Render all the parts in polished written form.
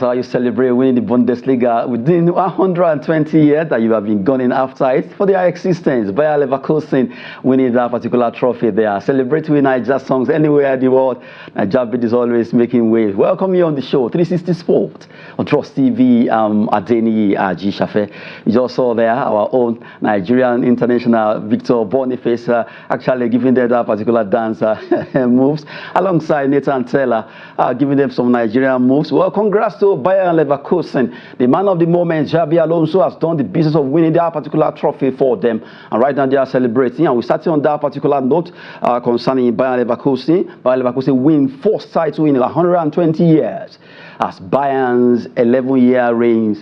how you celebrate winning the Bundesliga within 120 years that you have been gunning after it for their existence. Bayer Leverkusen winning that particular trophy. They are celebrating with Niger songs anywhere in the world. Niger beat is always making waves. Welcome you on the show, 360 Sport on Trust TV. Adeni Aji Shafe. You just saw there our own Nigerian international Victor Boniface actually giving them that particular dance moves alongside Nathan Taylor giving them some Nigerian moves. Well, congrats to Bayern Leverkusen. The man of the moment, Xabi Alonso, has done the business of winning that particular trophy for them. And right now they are celebrating. And we started on that particular note concerning Bayern Leverkusen. Bayern Leverkusen win fourth title in 120 years as Bayern's 11-year reign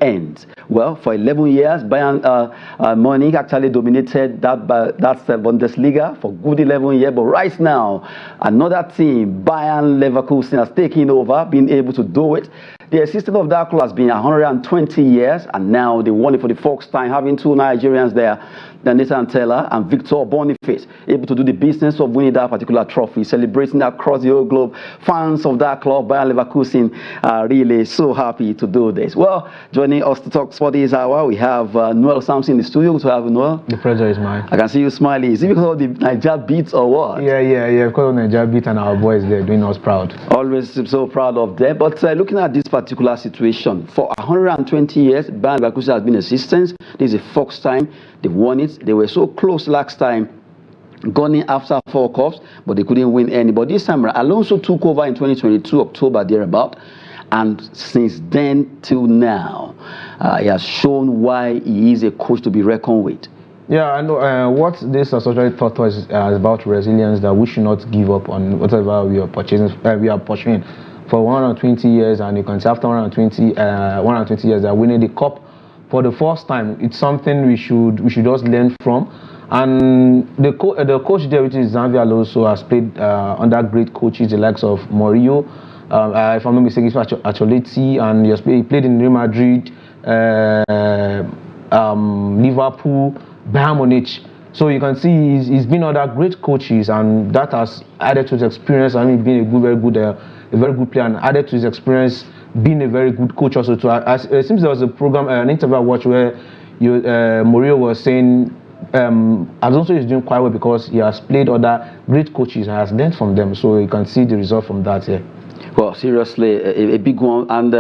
ends. Well, for 11 years, Bayern Munich actually dominated that's the Bundesliga for good 11 years. But right now, another team, Bayern Leverkusen, has taken over, being able to do it. The existence of that club has been 120 years, and now they won it for the first time, having two Nigerians there, Nathan Taylor and Victor Boniface, able to do the business of winning that particular trophy, celebrating across the whole globe. Fans of that club, Bayern Leverkusen, are really so happy to do this. Well, joining us to talk sport this hour, we have Noel Samson in the studio. Good to have you, Noel. The pleasure is mine. I can see you smiling. Is it because of the Niger beats or what? Yeah. Because of Niger beat and our boys, they're doing us proud. Always so proud of them. But looking at this particular situation, for 120 years, Bayern Leverkusen has been in existence. This is the first time they've won it. They were so close last time, gunning after 4 cups, but they couldn't win any. But this time, Alonso took over in 2022, October, thereabout. And since then till now, he has shown why he is a coach to be reckoned with. Yeah, I know what this association taught us is about resilience, that we should not give up on whatever we are pursuing for 120 years. And you can say after 120 years, they're winning the cup for the first time. It's something we should just learn from. And the coach there, which is Xabi Alonso, has played under great coaches, the likes of Mourinho, if I'm not mistaken, Ancelotti, and he played in Real Madrid, Liverpool, Bayern Munich. So you can see he's been under great coaches, and that has added to his experience. I mean, being a very good player, and added to his experience being a very good coach also. It seems there was a program, an interview I watched where Mourinho was saying Alonso is doing quite well because he has played other great coaches and has learned from them. So you can see the result from that here. Well, seriously, a big one. And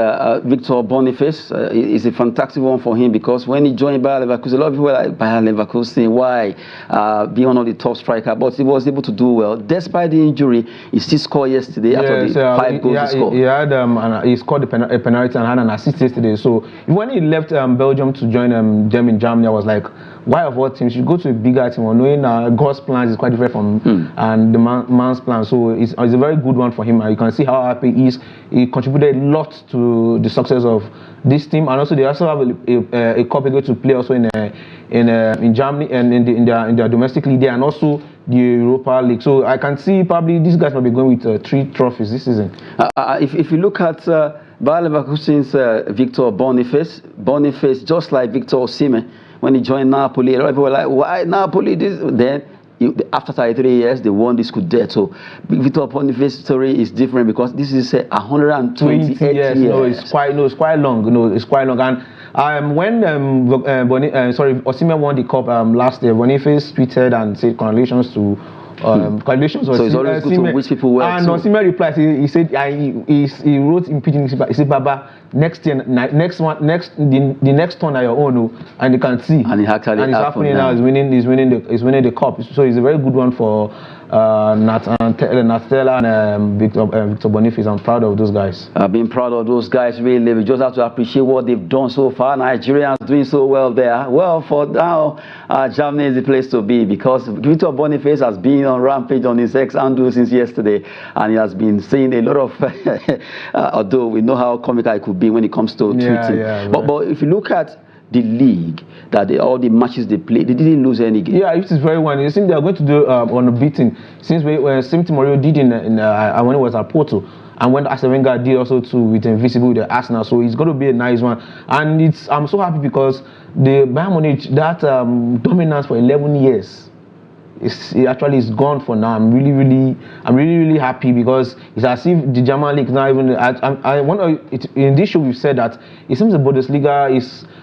Victor Boniface is a fantastic one for him, because when he joined Bayer Leverkusen, a lot of people were like, Bayer Leverkusen, why? Be one of the top striker. But he was able to do well. Despite the injury, he still scored yesterday after the 5 goals he scored. He had, he scored a penalty and had an assist yesterday. So when he left Belgium to join them in Germany, I was like, why of all teams should go to a bigger team? Knowing God's plans is quite different from and the man's plan. So it's a very good one for him. You can see how happy he is. He contributed a lot to the success of this team, and also they also have a cup they go to play also in Germany and in their domestic league there, and also the Europa League. So I can see probably these guys might be going with 3 trophies this season. If you look at Bayer Leverkusen's Victor Boniface, just like Victor Osimhen, when he joined Napoli, a lot of people were like, why Napoli? Then after 33 years, they won the Scudetto. Victor Boniface's story is different because this is 128 years. No, it's quite long. It's quite long. And when Osimhen won the cup last year, Boniface tweeted and said congratulations to. Congratulations. So it's always good to wish people well. And Osimhen replied. He said he wrote in pidgin. He said, "Baba, the next turn are your own." And you can see. And it actually and it's happening now. He's winning the cup. So it's a very good one for Natella and Victor Boniface. I'm proud of those guys. I've been proud of those guys, really. We just have to appreciate what they've done so far. Nigerians doing so well there. Well, for now, Germany is the place to be, because Victor Boniface has been on rampage on his ex-handle since yesterday, and he has been saying a lot of, although we know how comical it could be when it comes to tweeting. But if you look at the league, that all the matches they played, they didn't lose any game. Yeah, it is very one. You think they are going to do unbeaten, since same thing Mourinho did in when it was at Porto, and when Arsene Wenger did also too with Invincible with the Arsenal. So it's going to be a nice one, and I'm so happy because the Bayern Munich, that dominance for 11 years. it actually is gone for now. I'm really happy because it's as if the German league now even. I wonder in this show we've said that it seems the Bundesliga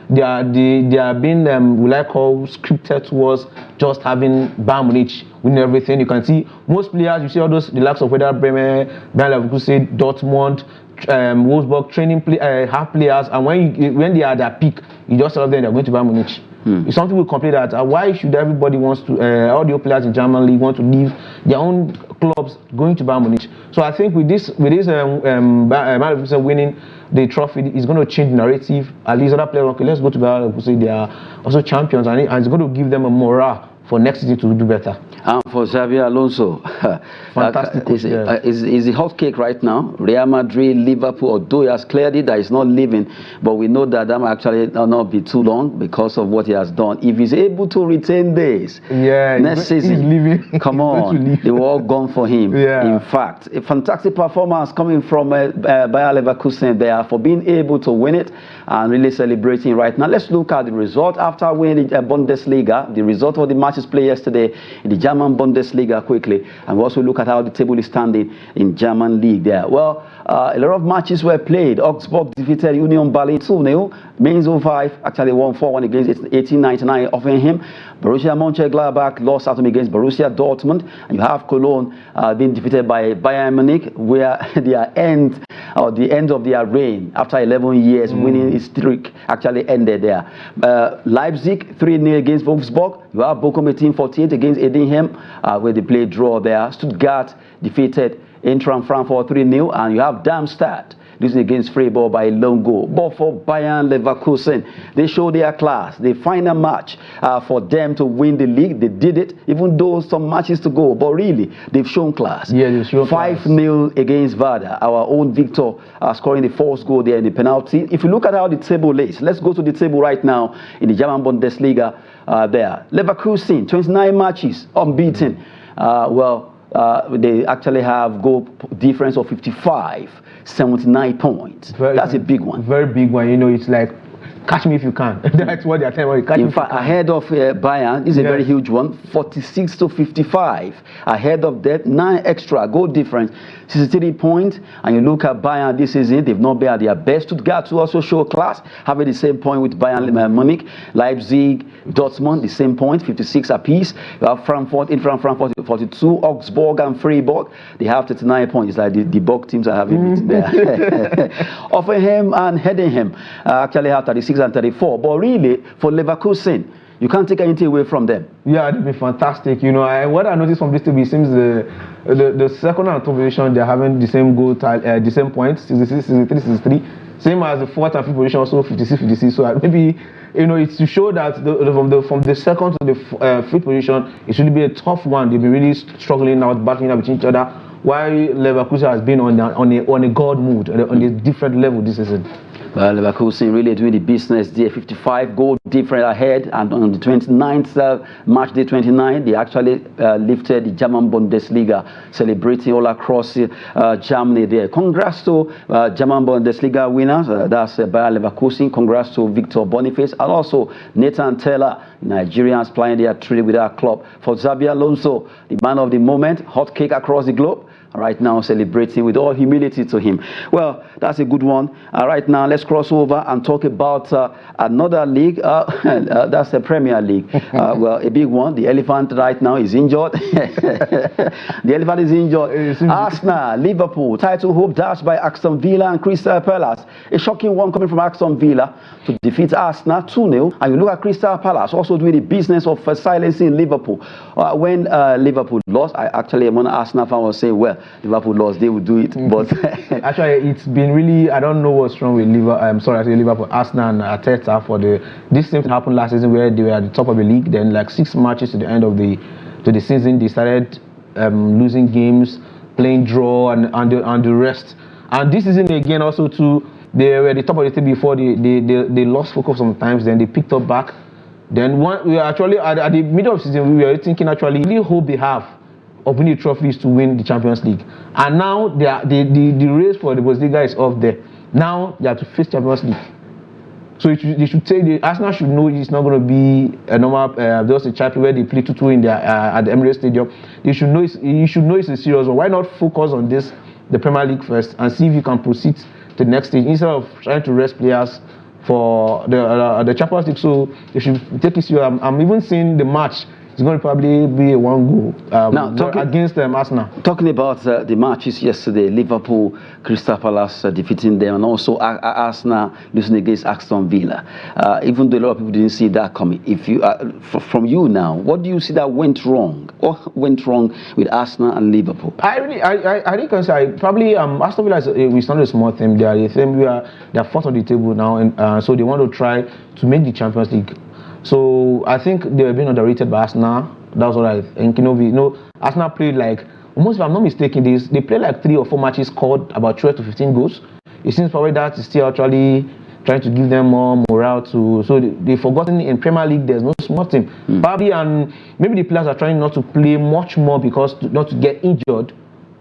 they are being will I call scripted towards just having Bayern Munich win everything. You can see most players. You see all those the likes of Werder Bremen, Bayern Leverkusen, Dortmund, Wolfsburg training have players, and when they are at their peak, you just tell them they're going to Bayern Munich. It's something we complain that why should everybody wants to all the players in German league want to leave their own clubs going to Bayern Munich. So I think with this Bayern Leverkusen winning the trophy is going to change the narrative. At least other players, okay, let's go to Bayern Leverkusen. They are also champions, and it's going to give them a morale for next season to do better. And for Xabi Alonso, fantastic. Is the hot cake right now? Real Madrid, Liverpool, although he has cleared it that he's not leaving, but we know that might actually not be too long because of what he has done. If he's able to retain this next season, leaving. Come on, they were all gone for him. In fact, a fantastic performance coming from Bayer Leverkusen there for being able to win it and really celebrating right now. Let's look at the result after winning the Bundesliga, the result of the matches played yesterday in the German Bundesliga quickly, and we also look at how the table is standing in German league there. Well, a lot of matches were played. Augsburg defeated Union Berlin 2-0. Mainz 05 actually won 4-1 against 1899 Offenheim. Borussia Mönchengladbach lost at home against Borussia Dortmund. And you have Cologne being defeated by Bayern Munich, where the end of their reign after 11 years winning its streak actually ended there. Leipzig 3-0 against Wolfsburg. You have Bochum 18-48 against Edenheim, where they played draw there. Stuttgart defeated Eintracht Frankfurt 3-0, and you have Darmstadt losing against Freiburg by a lone goal. But for Bayern Leverkusen, they show their class. They find a match for them to win the league. They did it, even though some matches to go. But really, they've shown class. Yeah, they've shown 5-0 against Werder. Our own Victor scoring the fourth goal there in the penalty. If you look at how the table is, let's go to the table right now in the German Bundesliga there. Leverkusen, 29 matches, unbeaten. They actually have goal difference of 55, 79 points. That's a big one. Very big one. You know, it's like, catch me if you can. That's what they're telling you. In fact, ahead of Bayern, this is a very huge one, 46-55. Ahead of that, 9 extra goal difference, 63 points. And you look at Bayern this season, they've not been at their best. Stuttgart to also show class, having the same point with Bayern Munich. Leipzig, Dortmund, the same point, 56 apiece. You have Frankfurt, Eintracht Frankfurt, 42. Augsburg and Freiburg, they have 39 points. It's like the Bog teams are having it there. Offenheim and Heidenheim actually have 36 and 34. But really, for Leverkusen, you can't take anything away from them. Yeah, they've been fantastic. You know, what I noticed from this table, it seems the second and third position, they're having the same goal, the same points, 66, 63, 63. Same as the fourth and fifth position, also 56, 56. So maybe, you know, it's to show that from the second to the fifth position, it should be a tough one. They've been really struggling out, battling out with each other. While Leverkusen has been on a god mood, on a different level this season. Well, Leverkusen really doing the business there. 55 goal difference ahead, and on the 29th match day 29, they actually lifted the German Bundesliga, celebrating all across Germany there. Congrats to German Bundesliga winners, that's Bayer Leverkusen. Congrats to Victor Boniface, and also Nathan Taylor, Nigerians playing their trade with our club. For Xabi Alonso, the man of the moment, hot cake across the globe. Right now, celebrating with all humility to him. Well, that's a good one. Right now, let's cross over and talk about another league. That's the Premier League. Well, a big one. The elephant right now is injured. The elephant is injured. Arsenal, Liverpool, title hope dashed by Aston Villa and Crystal Palace. A shocking one coming from Aston Villa to defeat Arsenal 2-0. And you look at Crystal Palace also doing the business of silencing Liverpool. When Liverpool lost, when Arsenal fan was saying, well, Liverpool lost, they would do it. But actually, it's been really, I don't know what's wrong with Liverpool, Arsenal and Arteta for this same thing happened last season where they were at the top of the league. Then like 6 matches to the end of the season, they started losing games, playing draw and the rest. And this season again also too, they were at the top of the table before they lost focus sometimes, then they picked up back. Then we are actually at the middle of the season, we were thinking actually really hope they have of winning trophies to win the Champions League. And now the race for the Bundesliga is off there. Now they have to face Champions League. So they should take Arsenal should know it's not going to be a normal just a chapter where they play 2-2 in their at the Emirates Stadium. They should know you should know it's a serious one. Why not focus on the Premier League first, and see if you can proceed to the next stage instead of trying to rest players for the Champions League. So they should take it serious. I'm even seeing the match. It's going to probably be a 1 goal against Arsenal. Talking about the matches yesterday, Liverpool, Crystal Palace defeating them, and also Arsenal losing against Aston Villa. Even though a lot of people didn't see that coming, if you from you now, what do you see that went wrong? What went wrong with Arsenal and Liverpool? I think probably Aston Villa is not a small team. They are fourth on the table now, and so they want to try to make the Champions League. So I think they were being underrated by Arsenal. That's what I think. Arsenal played like, almost if I'm not mistaken, they played like 3 or 4 matches, scored about 12 to 15 goals. It seems probably that is still actually trying to give them more morale to. So they've forgotten in Premier League there's no small team. Probably, and maybe the players are trying not to play much more because not to get injured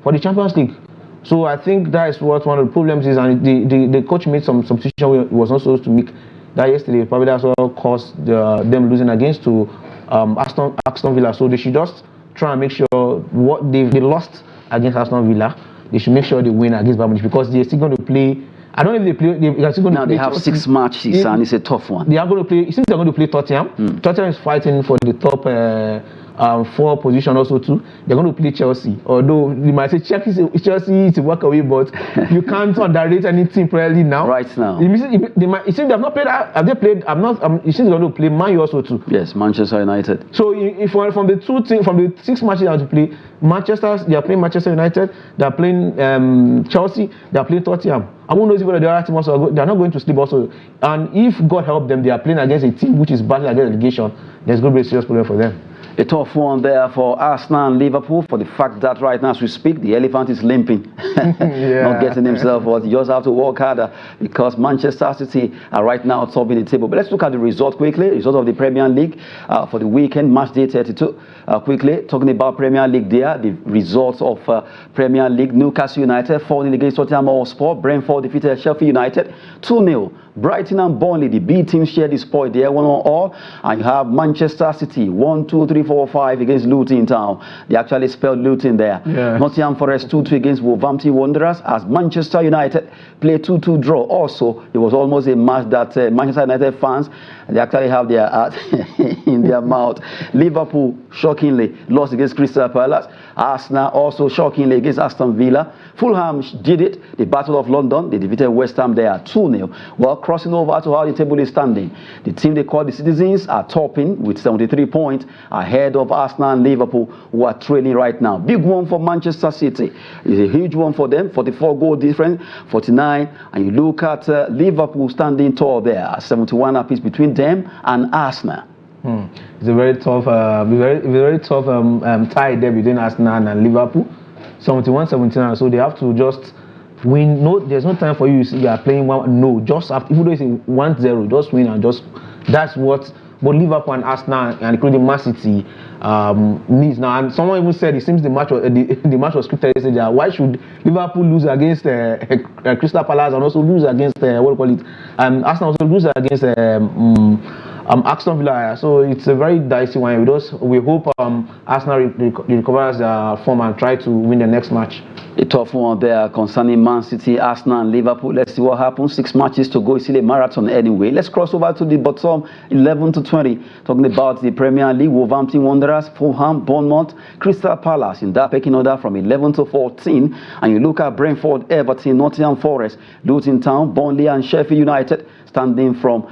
for the Champions League. So I think that is what one of the problems is, and the coach made some substitution where he was not supposed to make. That yesterday, probably that's what caused them losing against to Aston Villa. So they should just try and make sure what they lost against Aston Villa, they should make sure they win against Bayern Munich, because they're still going to play. I don't know if they play. They are still going to play. Now they have 6 matches and it's a tough one. They are going to play. It seems they're going to play Tottenham. Tottenham is fighting for the top 4 position also too. They're going to play Chelsea. Although you might say Chelsea is a walk away, but you can't underrate any team probably now. Right now. It seems they have not played. Have they played? It seems they're going to play Man U also too. Yes, Manchester United. So if from the 6 matches they have to play, they are playing Manchester United. They are playing Chelsea. They are playing Tottenham. I won't know if the other team also they are not going to sleep also. And if God help them, they are playing against a team which is battling against relegation. There's going to be a serious problem for them. A tough one there for Arsenal and Liverpool, for the fact that right now as we speak, the elephant is limping. Not getting himself what. You just have to work harder, because Manchester City are right now topping the table. But let's look at the result quickly. Result of the Premier League for the weekend, match day 32. Quickly, talking about Premier League there, the results of Premier League: Newcastle United 4-0 against Tottenham Hotspur. Brentford defeated Sheffield United 2-0. Brighton and Burnley, the B team, shared the spoil there 1-1. And you have Manchester City 1-2-3-4-5 against Luton Town. They actually spelled Luton there. Yeah. Nottingham Forest 2-2 against Wolverhampton Wanderers, as Manchester United played 2-2 draw. Also, it was almost a match that Manchester United fans, they actually have their heart in their mouth. Liverpool shockingly lost against Crystal Palace. Arsenal also shockingly against Aston Villa. Fulham did it. The Battle of London, they defeated West Ham there 2-0. Well, crossing over to how the table is standing, the team they call the Citizens are topping with 73 points ahead of Arsenal and Liverpool, who are trailing right now. Big one for Manchester City. It's a huge one for them. 44 goal difference, 49. And you look at Liverpool standing tall there, 71 apiece between them and Arsenal. It's a very tough, very tough tie there between Arsenal and Liverpool. 71-79, so they have to just win. No, there's no time for you are playing one. No, just after, even though it's 1-0, just win and just. That's what both Liverpool and Arsenal, and including Man City, needs now. And someone even said it seems the match was scripted yesterday. Why should Liverpool lose against Crystal Palace and also lose against Arsenal also lose against Aston Villa? So it's a very dicey one. We hope Arsenal recovers their form and try to win the next match. A tough one there concerning Man City, Arsenal and Liverpool. Let's see what happens. 6 matches to go. It's still a marathon anyway. Let's cross over to the bottom 11 to 20. Talking about the Premier League: Wolverhampton Wanderers, Fulham, Bournemouth, Crystal Palace in that pecking order from 11 to 14. And you look at Brentford, Everton, Nottingham Forest, Luton Town, Burnley and Sheffield United standing from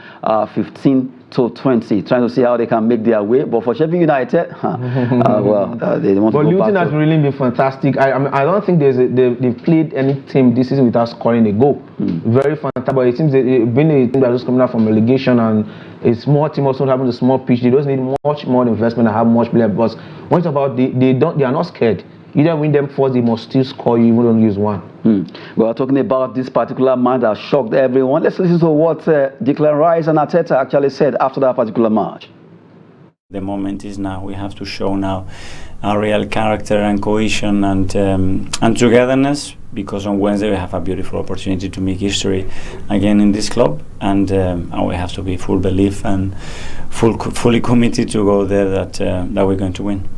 15 to 20, trying to see how they can make their way. But for Sheffield United, they want but to go Luton back has really been fantastic. I don't think they've played any team this season without scoring a goal. Very fantastic. But it seems they've been a team that's just coming out from relegation, and a small team also having a small pitch. They don't need much more investment and have much player. But when it's about they are not scared. Either win them first, they must still score you, even don't use one. We are talking about this particular match that shocked everyone. Let's listen to what Declan Rice and Arteta actually said after that particular match. The moment is now. We have to show now our real character and cohesion and togetherness, because on Wednesday we have a beautiful opportunity to make history again in this club, and we have to be full belief and fully committed to go there that we're going to win.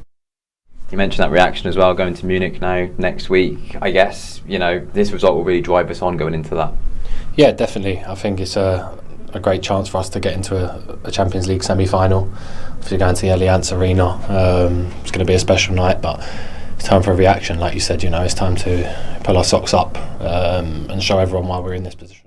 You mentioned that reaction as well, going to Munich now next week. I guess, you know, this result will really drive us on going into that. Yeah, definitely. I think it's a great chance for us to get into a Champions League semi-final. Obviously going to the Allianz Arena, it's going to be a special night, but it's time for a reaction. Like you said, you know, it's time to pull our socks up and show everyone why we're in this position.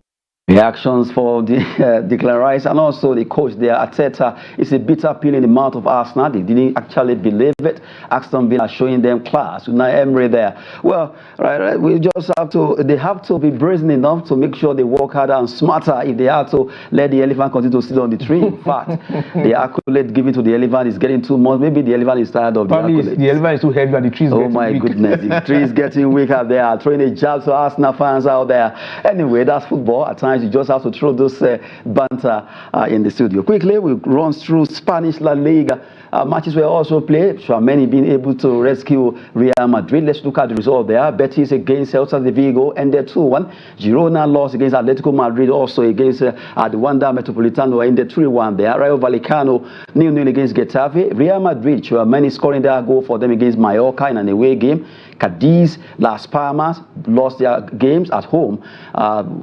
Reactions for the Declan Rice and also the coach there, Arteta. It's a bitter pill in the mouth of Arsenal. They didn't actually believe it. Aston Villa showing them class. Unai Emery there. Well, right, we just have to. They have to be brazen enough to make sure they work harder and smarter. If they are to let the elephant continue to sit on the tree. In fact, the accolade given to the elephant is getting too much. Maybe the elephant is tired of the accolade. The elephant is too heavy and the tree is getting weak. Oh my goodness, the tree is getting weaker. They are throwing a jab to Arsenal fans out there. Anyway, that's football. At times you just have to throw those banter in the studio. Quickly, we'll run through Spanish La Liga. Matches were also played. Many being able to rescue Real Madrid. Let's look at the result there. Betis against Celta de Vigo ended 2-1. Girona lost against Atletico Madrid, also against the Wanda Metropolitano ended 3-1 there. Rayo Vallecano 0-0 against Getafe. Real Madrid, many scoring their goal for them against Mallorca in an away game. Cadiz, Las Palmas lost their games at home,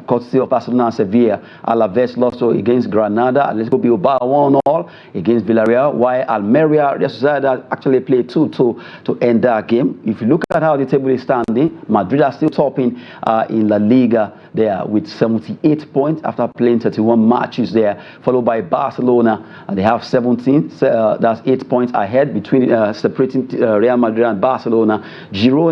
courtesy of Barcelona and Sevilla. Alaves lost against Granada. Atletico Bilbao 1-0 against Villarreal, while Almeria Real Sociedad actually played 2-2 to end that game. If you look at how the table is standing, Madrid are still topping in La Liga there with 78 points after playing 31 matches there, followed by Barcelona. They have 17, that's 8 points ahead between separating Real Madrid and Barcelona. Girona,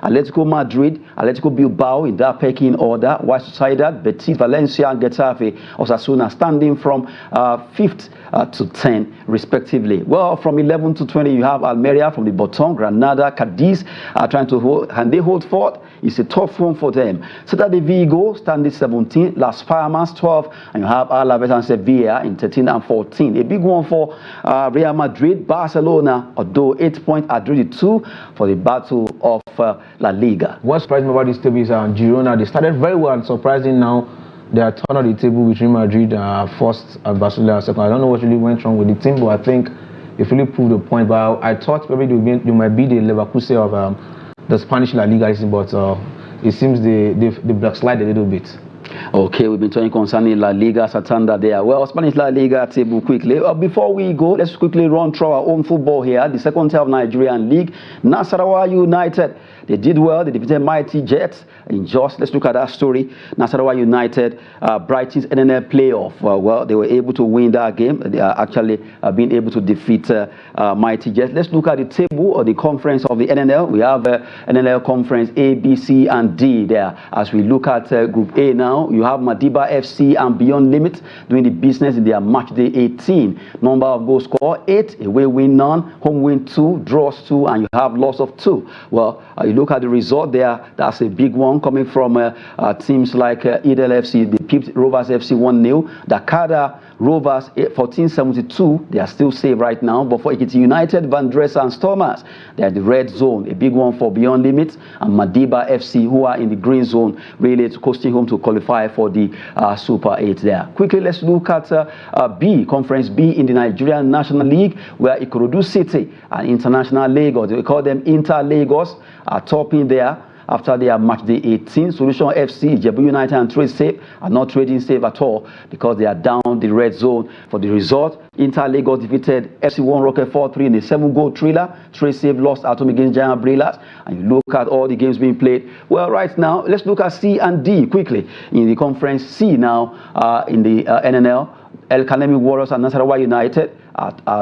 Atletico Madrid, Atletico Bilbao in that pecking order. While Sociedad, Betis, Valencia and Getafe, Osasuna standing from 5th to 10 respectively. Well, from 11 to 20 you have Almeria from the bottom, Granada, Cadiz trying to hold, and they hold forth. It's a tough one for them. Celta de Vigo standing 17, Las Palmas 12, and you have Alaves and Sevilla in 13 and 14. A big one for Real Madrid, Barcelona, although 8 points are really 2 for the battle of La Liga. What surprised me about this table is Girona. They started very well and surprising now. They are turn on the table with Real Madrid first and Barcelona second. I don't know what really went wrong with the team, but I think it really proved the point. But I thought maybe they might be the Leverkusen of the Spanish La Liga, but it seems they backslide a little bit. Okay, we've been talking concerning La Liga, Santander there. Well, Spanish La Liga table quickly. Before we go, let's quickly run through our own football here. The second tier of Nigerian League, Nasarawa United. They did well. They defeated Mighty Jets in Jos. Let's look at that story. Nasarawa United, Brighton's NNL playoff. Well, they were able to win that game. They are actually being able to defeat Mighty Jets. Let's look at the table or the conference of the NNL. We have NNL conference A, B, C, and D there. As we look at Group A now, you have Madiba FC and Beyond Limit doing the business in their match day 18. Number of goals scored 8, away win none, home win 2, draws 2, and you have loss of 2. Well, you look at the result there, that's a big one coming from teams like Idel FC. They pipped Rovers FC 1-0. Dakar Rovers 1472, they are still safe right now. But for Ekiti United, Van Dressa and Stormers, they are the red zone. A big one for Beyond Limits and Madiba FC, who are in the green zone, really coasting home to qualify for the Super 8 there. Quickly, let's look at B, Conference B in the Nigerian National League, where Ikorodu City and International Lagos, we call them Inter Lagos, are topping there. After their match day 18, Solution FC, Jebu United and Trade Safe are not trading safe at all because they are down the red zone. For the result, Inter Lagos defeated FC1 Rocket 4-3 in a 7-goal thriller. Trade Safe lost at home against Giant Brillas. And you look at all the games being played. Well, right now, let's look at C and D quickly. In the Conference C now, in the NNL, El Kanemi Warriors and Nasarawa United,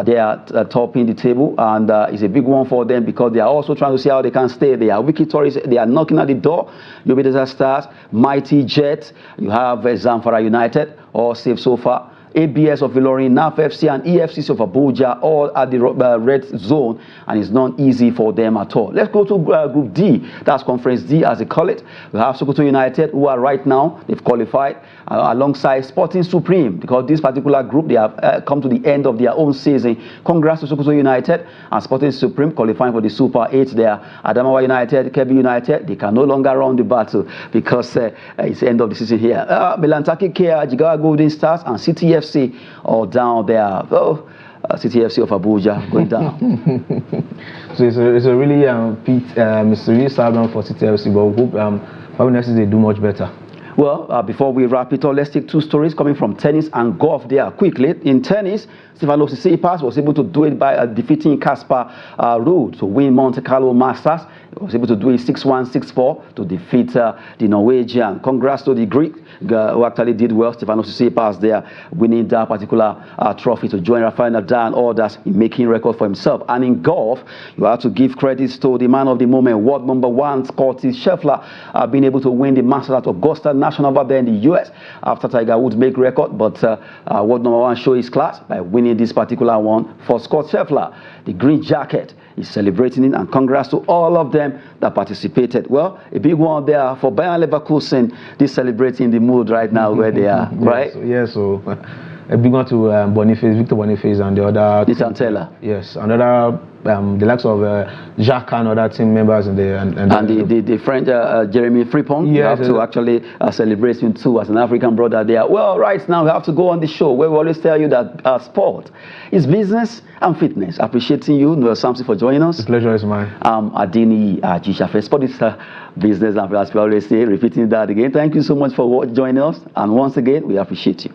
they are topping the table, and it's a big one for them because they are also trying to see how they can stay there. Wiki Tories, they are knocking at the door. Yobe Desert Stars, Mighty Jets, you have Zamfara United, all safe so far. ABS of Ilorin, NAF FC and EFCC of Abuja, all at the red zone, and it's not easy for them at all. Let's go to Group D, that's Conference D as they call it. We have Sokoto United, who are right now, they've qualified, alongside Sporting Supreme, because this particular group, they have come to the end of their own season. Congrats to Sokoto United and Sporting Supreme qualifying for the Super 8 there. Adamawa United, Kebbi United, they can no longer run the battle because it's the end of the season here. Belantaki Kia, Jigawa Golden Stars and CTFC all down there. Oh, CTFC of Abuja going down. So it's a really it's a really sad one for CTFC, but we hope probably next season they do much better. Well, before we wrap it up, let's take two stories coming from tennis and golf there quickly. In tennis, Stefano Tsitsipas was able to do it by defeating Casper Ruud to win Monte Carlo Masters. He was able to do it 6-1, 6-4 to defeat the Norwegian. Congrats to the Greek who actually did well. Stefano Tsitsipas there winning that particular trophy to join Rafael Nadal and others in making record for himself. And in golf, you have to give credits to the man of the moment, world #1, Scottie Scheffler, being able to win the Masters at Augusta National over there in the US after Tiger Woods make record, but world #1 show his class by winning this particular one for Scott Scheffler. The green jacket is celebrating it, and congrats to all of them that participated. Well, a big one there for Bayern Leverkusen. They're celebrating the mood right now where they are, right? Yes, so a big one to Boniface, Victor Boniface, and the other. Nathan Taylor. Yes, another. The likes of Jacques and other team members and the French Jeremy Frimpong. You have to actually celebrate him too as an African brother there. Well, right now we have to go on the show where we always tell you that sport is business and fitness. Appreciating you, Noel Samson, for joining us. The pleasure is mine. Adini Jishafe. Sport is business, and as we always say, repeating that again. Thank you so much for joining us, and once again, we appreciate you.